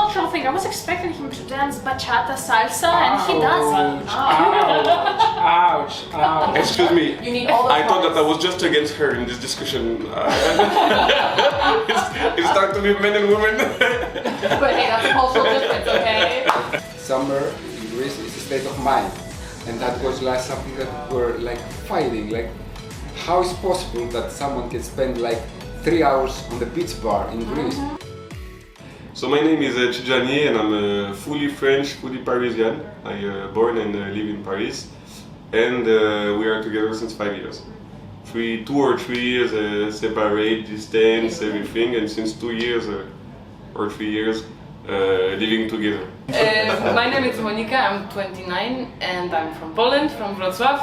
cultural thing. I was expecting him to dance bachata salsa, and he doesn't. Ouch. Excuse me. You need all the I thought parts. that I was just against her in this discussion. It's time to be men and women. But hey, that's a cultural difference, okay? Summer in Greece is a state of mind, and that was like something that we're like fighting. Like, how is possible that someone can spend like 3 hours on the beach bar in Greece? So my name is Tijani, and I'm fully French, fully Parisian. I born and live in Paris, and we are together since 5 years. 2 or 3 years separate, distance, everything, and since 2 years or 3 years living together. My name is Monika, I'm 29 and I'm from Poland, from Wrocław.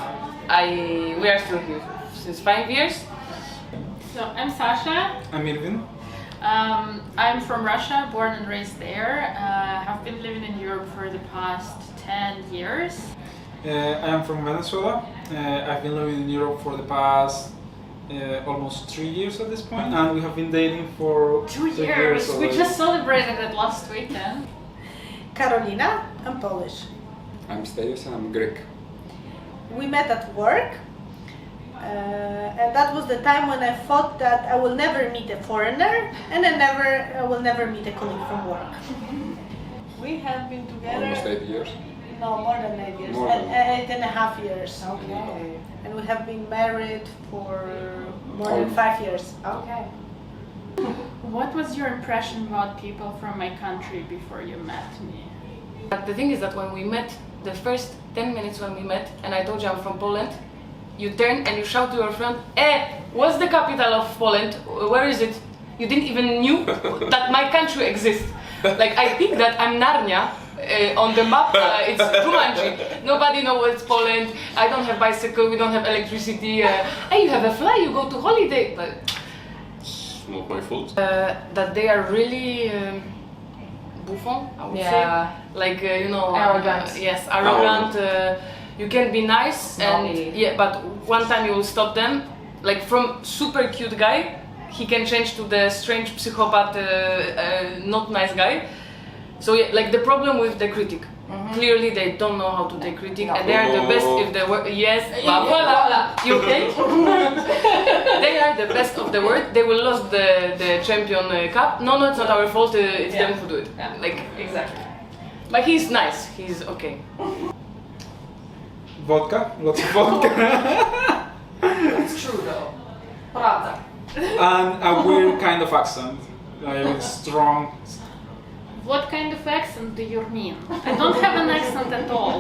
We are still here since 5 years. So I'm Sasha. I'm Irvin. I'm from Russia, born and raised there. Have been living in Europe for the past 10 years. I am from Venezuela. I've been living in Europe for the past almost 3 years at this point, and we have been dating for 2 years. We already. just celebrated it last weekend. Carolina, I'm Polish. I'm Stelios and I'm Greek. We met at work, and that was the time when I thought that I will never meet a foreigner, and I will never meet a colleague from work. We have been together Almost 8 years. no more than 8 years, More and than- 8.5 years. Okay. And we have been married for more than 5 years. Okay. What was your impression about people from my country before you met me? But the thing is that when we met, the first 10 minutes when we met, and I told you I'm from Poland, you turn and you shout to your friend, what's the capital of Poland? Where is it? You didn't even knew that my country exists. Like, I think that I'm Narnia. On the map, it's Jumanji. Nobody knows what's Poland. I don't have bicycle, we don't have electricity. Hey, you have a fly, you go to holiday. But It's not my fault. that they are really buffon, I would Yeah. say. Like, Arrogant. yes, arrogant. You can be nice, Snobby. and yeah, but one time you will stop them. Like, from super cute guy, he can change to the strange psychopath, not nice guy. So yeah, like the problem with the critic. Clearly they don't know how to take critic, and they are the best if they were. Yes, voilà. You think? They are the best of the world. They will lose the champion cup. No, it's not our fault. It's them who do it. Yeah. Like, Exactly. but he's nice. He's okay. Vodka, lots of vodka, It's true though. Prawda. and a weird kind of accent, like strong. What kind of accent do you mean? I don't have an accent at all.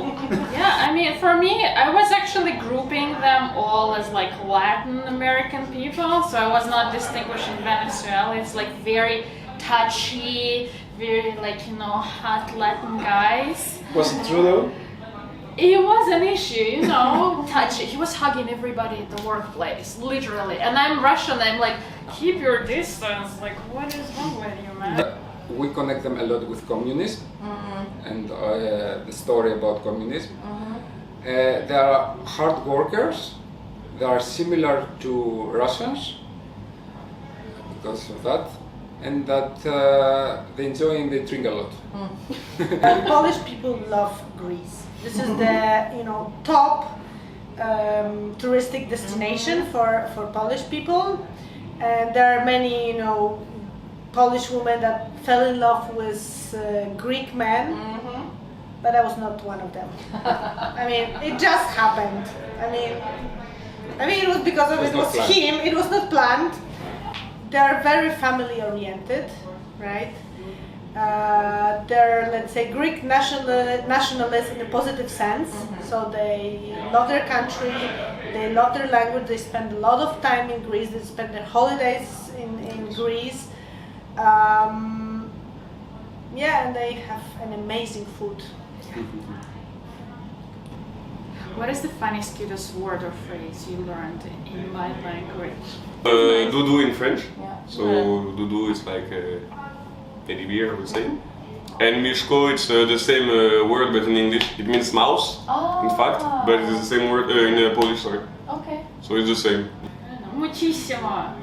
Yeah, I mean, for me, I was actually grouping them all as like Latin American people, so I was not distinguishing Venezuela. It's like very touchy, very like, hot Latin guys. Was it true though? It was an issue, touchy. He was hugging everybody at the workplace, literally. And I'm Russian, I'm like, keep your distance. Like, what is wrong with you, man? We connect them a lot with communism and the story about communism. They are hard workers. They are similar to Russians because of that, and that they enjoy and they drink a lot. Polish people love Greece. This is the top touristic destination for Polish people, and there are many Polish women that fell in love with Greek men, but I was not one of them. I mean, it just happened. I mean, it was because of it was him. It was not planned. They are very family oriented, right? They're, let's say, Greek nationalists in a positive sense. So they love their country, they love their language, they spend a lot of time in Greece, they spend their holidays in Greece. Yeah, and they have an amazing food. What is the funniest, cutest word or phrase you learned in my language? Doudou in French. Yeah. So doudou is like teddy bear, I would say. And miško, it's the same word but in English. It means mouse, in fact, but it's the same word in Polish, sorry. Okay. So it's the same. Muchísimo.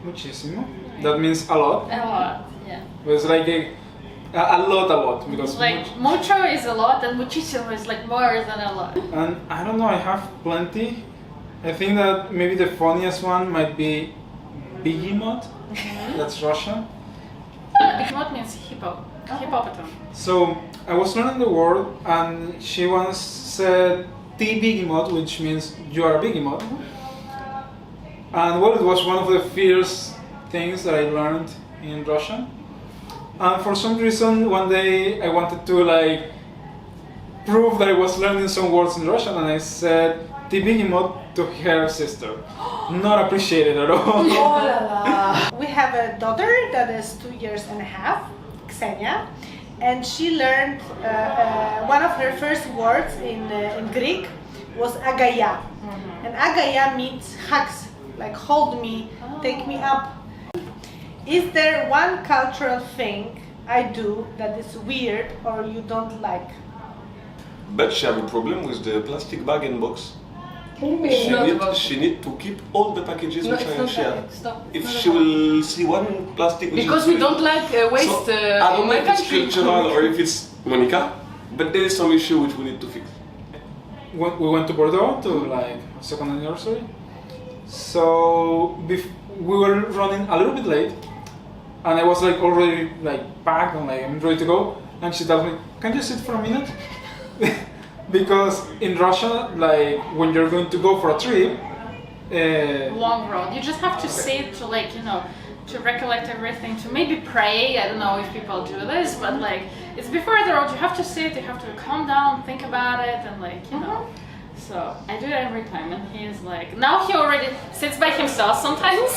Muchísimo. That means a lot. A lot, yeah. It's like A lot, because Like mucho is a lot and muchísimo is like more than a lot. and I don't know, I have plenty. I think that maybe the funniest one might be behemoth. That's Russian. Behemoth means hippo. Hippopotam. So I was learning the word, and she once said "Ti behemoth," which means you are a behemoth. And well, it was one of the first things that I learned in Russian. And for some reason, one day I wanted to like prove that I was learning some words in Russian, and I said "Ti behemoth" to her sister. Not appreciated at all. Oh la la. We have a daughter that is 2 years and a half, Ksenia, and she learned one of her first words in Greek was agaya. And agaya means hugs, like hold me, take me up. Is there one cultural thing I do that is weird or you don't like? But she have a problem with the plastic bag and box. It's not about- She need to keep all the packages No, which it's I not share. that. Stop. If It's she not will see one plastic which Because is we don't like waste so, I don't in my know if it's country. cultural or if it's Monica, but there is some issue which we need to fix. We went to Bordeaux to like a second anniversary. So we were running a little bit late, and I was like already like packed and like I'm ready to go. And she tells me, "Can you sit for a minute?" Because in Russia, like when you're going to go for a trip, Long road. You just have to sit to like, you know, to recollect everything, to maybe pray. I don't know if people do this, but like it's before the road. You have to sit. You have to calm down, think about it, and like you know. So I do it every time, and he's like, now he already sits by himself sometimes.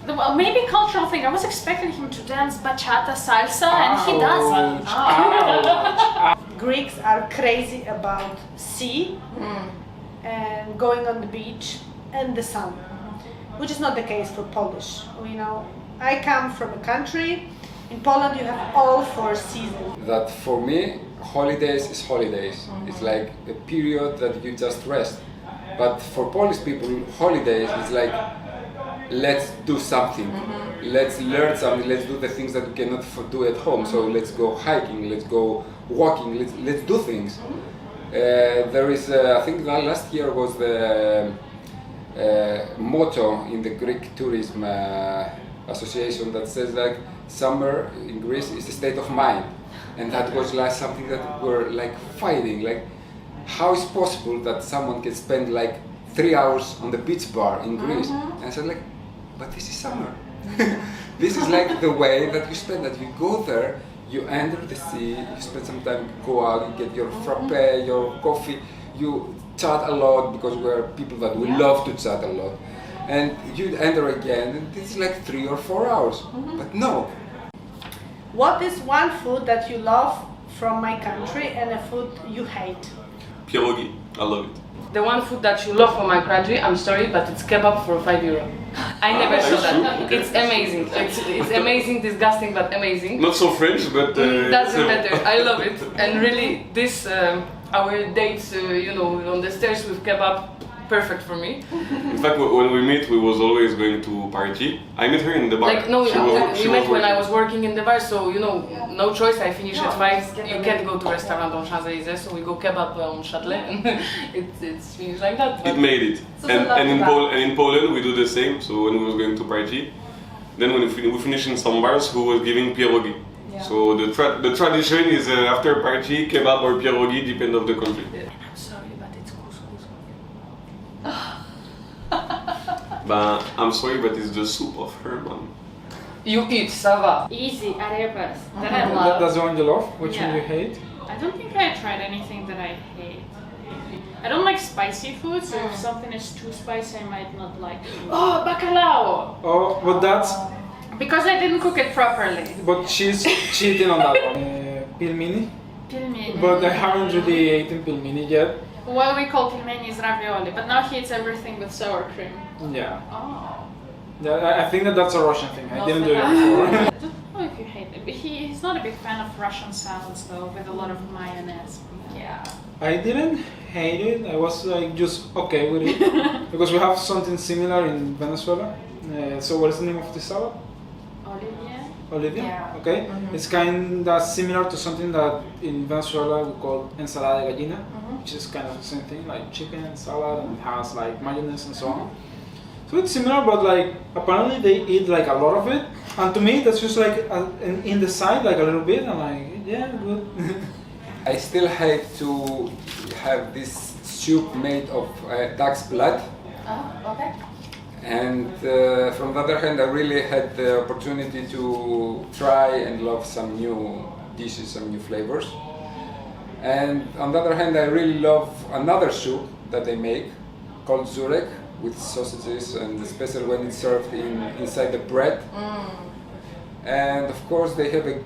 Well, maybe cultural thing. I was expecting him to dance bachata, salsa, and he doesn't. Greeks are crazy about sea and going on the beach and the sun, which is not the case for Polish. You know, I come from a country, in Poland you have all 4 seasons. That for me, holidays is holidays. It's like a period that you just rest. But for Polish people, holidays is like, let's do something. Let's learn something. Let's do the things that we cannot do at home. So let's go hiking. Let's go walking. Let's do things. There is, I think that last year was the motto in the Greek Tourism Association that says like summer in Greece is a state of mind. And that was like something that we're like fighting, like how is possible that someone can spend like 3 hours on the beach bar in Greece? And I said like, but this is summer. This is like the way that you spend that. You go there, you enter the sea, you spend some time, go out, you get your frappe, your coffee, you chat a lot because we're people that we love to chat a lot. And you enter again, and it's like 3 or 4 hours. But no. What is one food that you love from my country and a food you hate? Pierogi, I love it. The one food that you love from my country, I'm sorry, but it's kebab for €5. I never saw that. Okay. It's amazing. It's amazing, disgusting, but amazing. Not so French, but Doesn't matter. I love it. And really, this our dates, you know, on the stairs with kebab, perfect for me. In fact, when we meet, we was always going to party. I met her in the bar. Like no, She we met when I working. was working in the bar, so you know, no choice. I finish at 5. You can't go to restaurant on Champs-Élysées, so we go kebab on Châtelet, and it's finished like that. It made it. So And, it's a and, in lot and in Poland, we do the same. So when we was going to party, then when we finish in some bars, who was giving pierogi. Yeah. So the tradition is after party, kebab or pierogi, depend of the country. I'm sorry, but it's couscous. But I'm sorry, but it's the soup of Herman. You eat, ça va. Easy arepas that I love. that's the one you love. Which Yeah. one you hate? I don't think I tried anything that I hate. I don't like spicy food, so if something is too spicy, I might not like. Oh, bacalao! Oh, but that's Because I didn't cook it properly. but she's cheating on that one. Pilmini, Pilmeni. but I haven't really eaten pilmini yet. What we call pilmeni is ravioli, but now he eats everything with sour cream. Yeah, Oh. yeah. I think that's a Russian thing. I No, didn't do it I before. don't know if you hate it, but he's not a big fan of Russian salads though, with a lot of mayonnaise. Yeah. I didn't hate it. I was like just okay with it because we have something similar in Venezuela. So what is the name of the salad? Olivier? Olivia? Yeah. Okay, it's kind of similar to something that in Venezuela we call ensalada de gallina, which is kind of the same thing, like chicken salad and has like mayonnaise and so on. So it's similar, but like apparently they eat like a lot of it, and to me that's just like in the side, like a little bit. I'm like, yeah, good. I still hate to have this soup made of duck's blood. Oh, okay. And from the other hand, I really had the opportunity to try and love some new dishes, some new flavors. And on the other hand, I really love another soup that they make called zurek with sausages, and especially when it's served inside the bread. And of course, they have an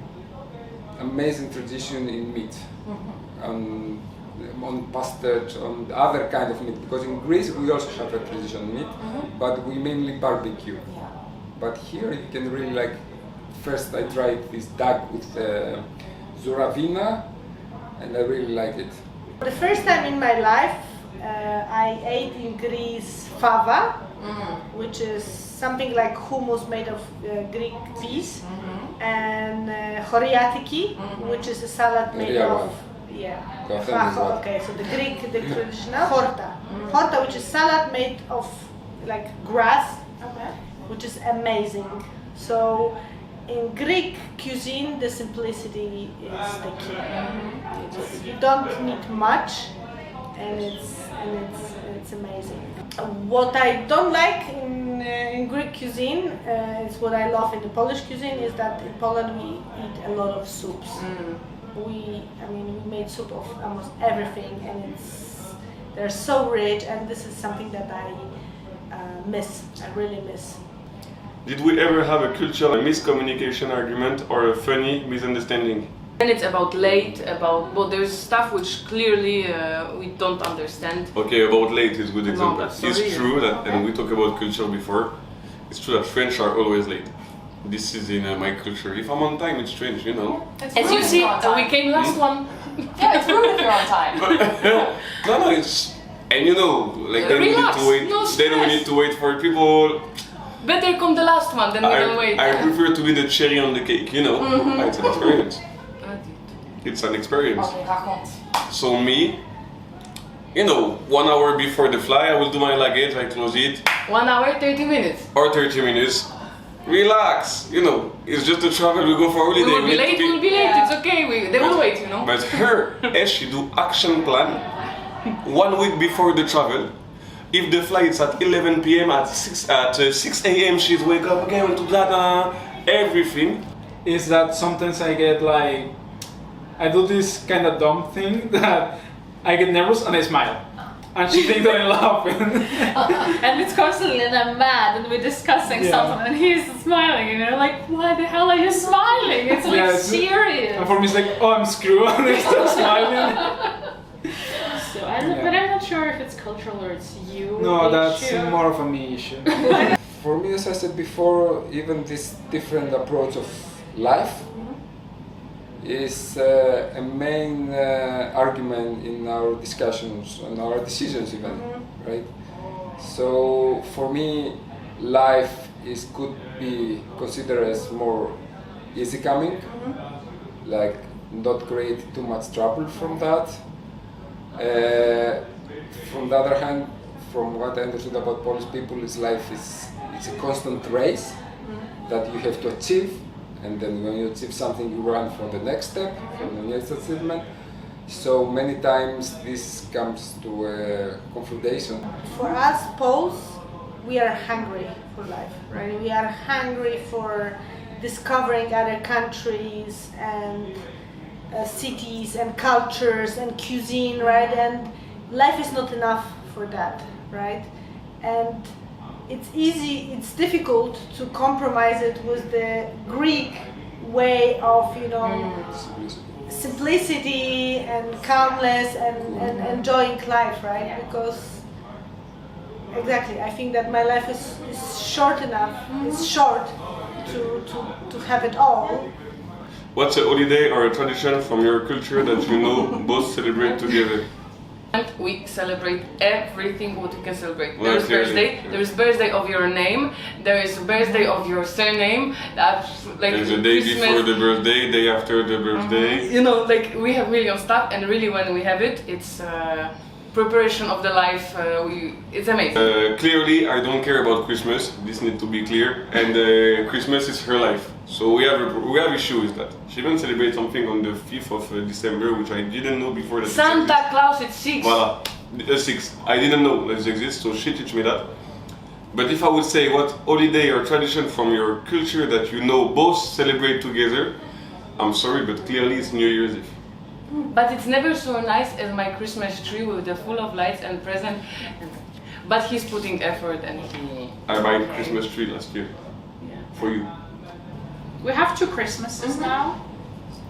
amazing tradition in meat. On pasta, on other kind of meat, because in Greece we also have a traditional meat, but we mainly barbecue. Yeah. But here you can really like, first I tried this duck with zuravina, and I really like it. The first time in my life, I ate in Greece fava, which is something like hummus made of Greek peas, and choriatiki, which is a salad made of okay, so the traditional horta, which is salad made of like grass, which is amazing. So in Greek cuisine, the simplicity is the key. You don't need much, and it's amazing. What I don't like in Greek cuisine is what I love in the Polish cuisine is that in Poland we eat a lot of soups. We made soup of almost everything, and they're so rich, and this is something that I miss. I really miss. Did we ever have a cultural miscommunication argument or a funny misunderstanding? And it's about late, well, there's stuff which clearly we don't understand. Okay, about late is a good example. that's It's sorry. true that, and we talked about culture before, it's true that French are always late. This is in my culture. If I'm on time, it's strange, you know. It's As rude you if see, you're on time. we came last one. Yeah, it's rude if you're on time. No, it's, and you know, like then Relax, we need to wait. no Then we stress. need to wait for people. Better come the last one than we don't wait. I prefer to be the cherry on the cake, you know. It's an experience. It's an experience. Okay, raconte. So me, you know, 1 hour before the fly, I will do my luggage, I close it, 1 hour, 30 minutes. or 30 minutes. Relax, you know, it's just a travel, we go for holiday. We will be need to late, we'll be late, it's okay, they will wait, you know. But her, she do action plan 1 week before the travel. If the flight is at 11 p.m. at 6 a.m. she's wake up again to that everything. Is that sometimes I get like, I do this kind of dumb thing that I get nervous and I smile. And she thinks that I'm laughing. And it's constantly, and I'm mad, and we're discussing Yeah. something, and he's smiling, and you're like, why the hell are you smiling? It's like Yeah, it's- serious. And for me it's like, oh, I'm screwed, and I start smiling. So but I'm not sure if it's cultural or it's you. No, that's issue. more of a me issue. For me, as I said before, even this different approach of life is a main argument in our discussions and our decisions even, right? So for me, life could be considered as more easy coming, like not create too much trouble from that. From the other hand, from what I understood about Polish people, is life is a constant race that you have to achieve, and then when you achieve something, you run for the next step, for the next achievement. So many times this comes to a confrontation. For us Poles, we are hungry for life, right? We are hungry for discovering other countries and cities and cultures and cuisine, right? And life is not enough for that, right? And it's difficult to compromise it with the Greek way of, simplicity and calmness and enjoying life, right? Because exactly, I think that my life is short enough, it's short to have it all. What's a holiday or a tradition from your culture that you know both celebrate together? And we celebrate everything what you can celebrate. Well, There is clearly, birthday, yeah. there is birthday of your name, there is birthday of your surname. That's like There's a day Christmas. before the birthday, day after the birthday. You know, like we have million stuff, and really when we have it, it's preparation of the life. It's amazing. Clearly, I don't care about Christmas. This needs to be clear. And Christmas is her life. So we have issue with that. She even celebrates something on the 5th of December, which I didn't know before that. Santa Claus, it's 6. Voila, 6. I didn't know that it exists, so she teach me that. But if I would say what holiday or tradition from your culture that you know both celebrate together, I'm sorry, but clearly it's New Year's Eve. But it's never so nice as my Christmas tree with the full of lights and present. But he's putting effort and he. I bought a Christmas tree last year Yeah. for you. We have 2 Christmases now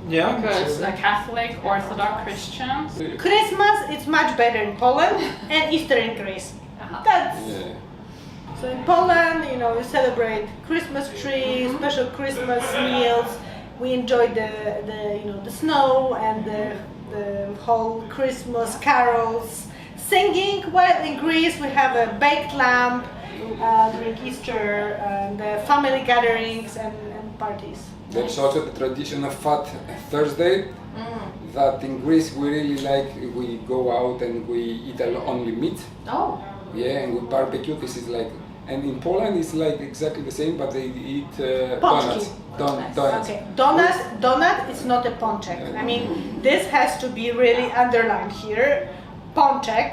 Yeah. because Catholic, Orthodox Christians. Christmas it's much better in Poland and Easter in Greece. That's Yeah. so in Poland, you know, we celebrate Christmas trees, special Christmas meals. We enjoy the snow and the whole Christmas carols, singing. Well, in Greece we have a baked lamb during Easter and family gatherings and parties. There's also the tradition of Fat Thursday. That in Greece we really like. We go out and we eat only meat. Oh. Yeah, and we barbecue. This is like, and in Poland it's like exactly the same, but they eat Pączki. donuts. Donuts. Okay, donut is not a pączek. I mean, this has to be really underlined here. Pączek,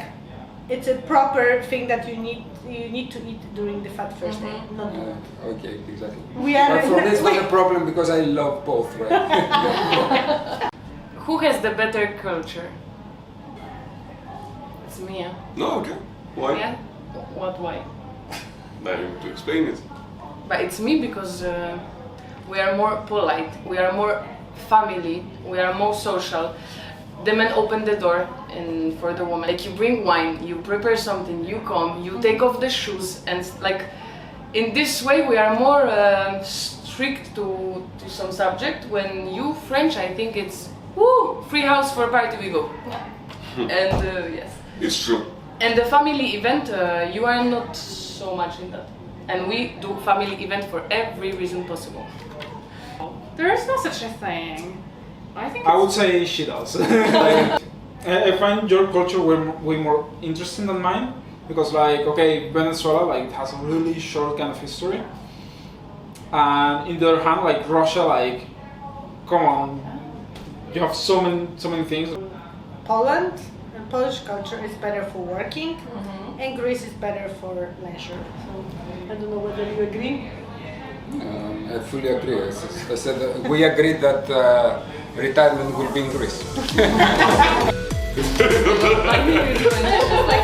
it's a proper thing that you need to eat during the Fat Thursday. Not donut. Okay, exactly. We are But for me it's not a problem because I love both, right? Who has the better culture? It's me. Yeah. No, okay. Why? Yeah. What? Why? I need to explain it. But it's me because we are more polite, we are more family, we are more social. The men open the door and for the woman, like you bring wine, you prepare something, you come, you take off the shoes, and like in this way we are more strict to some subject. When you French, I think it's woo, free house for a party we go. And yes. It's true. And the family event, you are not so much in that. And we do family event for every reason possible. There is no such a thing. I think I would say she does. Like, I find your culture way more interesting than mine because, like, okay, Venezuela like it has a really short kind of history, and in the other hand, like Russia, like, come on, you have so many things. Poland and Polish culture is better for working, and Greece is better for leisure. So I don't know whether you agree. I fully agree. As I said, we agreed that retirement will be in Greece. Like